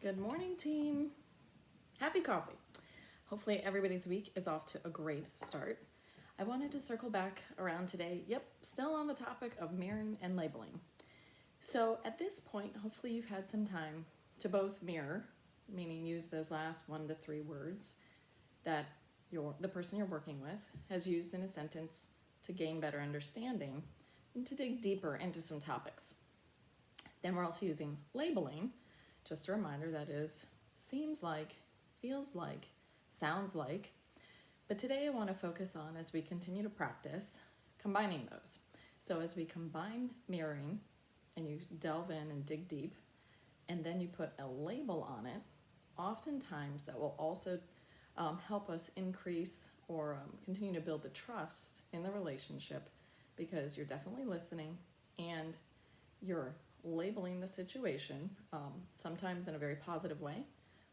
Good morning, team. Happy coffee. Hopefully everybody's week is off to a great start. I wanted to circle back around today, still on the topic of mirroring and labeling. So at this point, hopefully you've had some time to both mirror, meaning use those last 1 to 3 words that the person you're working with has used in a sentence to gain better understanding and to dig deeper into some topics. Then we're also using labeling. Just a reminder, that is, seems like, feels like, sounds like. But today I want to focus on, as we continue to practice, combining those. So as we combine mirroring, and you delve in and dig deep, and then you put a label on it, oftentimes that will also help us increase or continue to build the trust in the relationship, because you're definitely listening and you're labeling the situation, sometimes in a very positive way,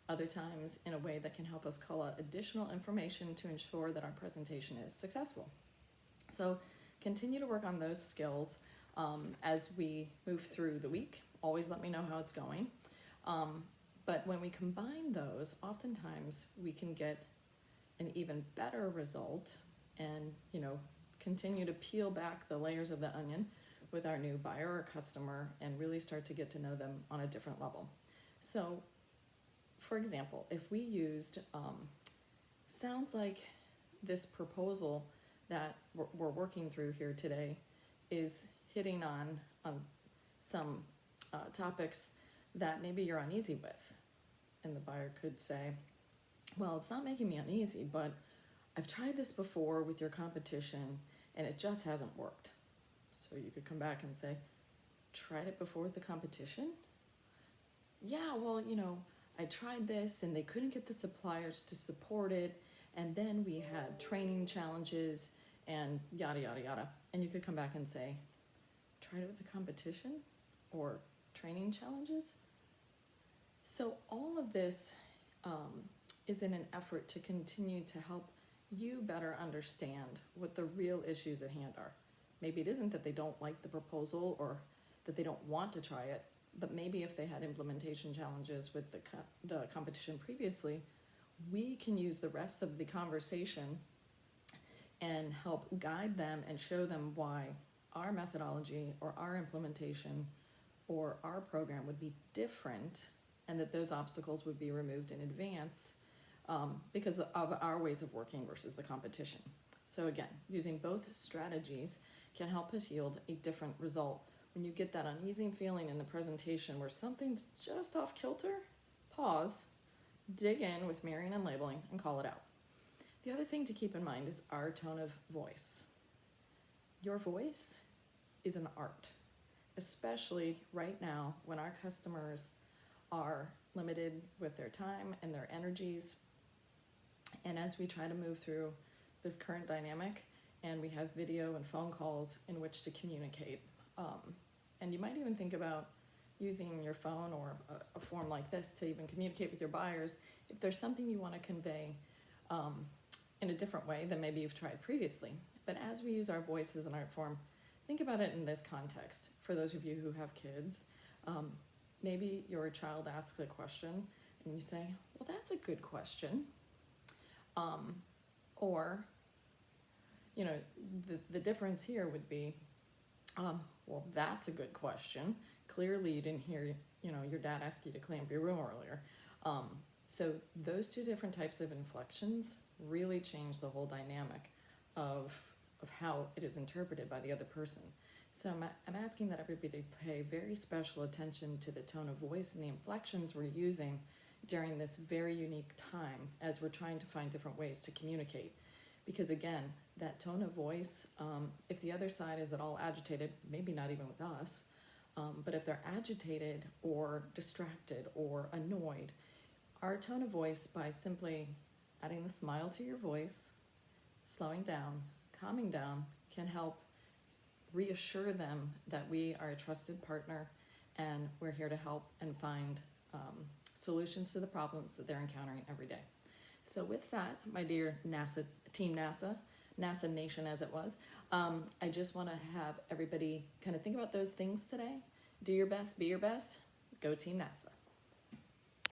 other times in a way that can help us call out additional information to ensure that our presentation is successful. So continue to work on those skills as we move through the week. Always let me know how it's going. But when we combine those, oftentimes we can get an even better result and, continue to peel back the layers of the onion with our new buyer or customer and really start to get to know them on a different level. So, for example, if we used, sounds like this proposal that we're working through here today is hitting on some topics that maybe you're uneasy with. And the buyer could say, well, it's not making me uneasy, but I've tried this before with your competition and it just hasn't worked. So you could come back and say, tried it before with the competition? Yeah, well, I tried this and they couldn't get the suppliers to support it. And then we had training challenges and yada, yada, yada. And you could come back and say, tried it with the competition or training challenges? So all of this is in an effort to continue to help you better understand what the real issues at hand are. Maybe it isn't that they don't like the proposal or that they don't want to try it, but maybe if they had implementation challenges with the competition previously, we can use the rest of the conversation and help guide them and show them why our methodology or our implementation or our program would be different, and that those obstacles would be removed in advance because of our ways of working versus the competition. So again, using both strategies can help us yield a different result. When you get that uneasy feeling in the presentation where something's just off kilter, pause, dig in with mirroring and labeling, and call it out. The other thing to keep in mind is our tone of voice. Your voice is an art, especially right now when our customers are limited with their time and their energies. And as we try to move through this current dynamic, and we have video and phone calls in which to communicate. And you might even think about using your phone or a form like this to even communicate with your buyers if there's something you want to convey in a different way than maybe you've tried previously. But as we use our voice as an art form, think about it in this context. For those of you who have kids, maybe your child asks a question and you say, well, that's a good question. Or the difference here would be, well, that's a good question. Clearly you didn't hear, your dad ask you to clean up your room earlier. So those two different types of inflections really change the whole dynamic of how it is interpreted by the other person. So I'm asking that everybody pay very special attention to the tone of voice and the inflections we're using during this very unique time as we're trying to find different ways to communicate. Because again, that tone of voice, if the other side is at all agitated, maybe not even with us, but if they're agitated or distracted or annoyed, our tone of voice, by simply adding the smile to your voice, slowing down, calming down, can help reassure them that we are a trusted partner and we're here to help and find solutions to the problems that they're encountering every day. So with that, my dear NASA, Team NASA Nation as it was, I just want to have everybody kind of think about those things today. Do your best, be your best, go Team NASA.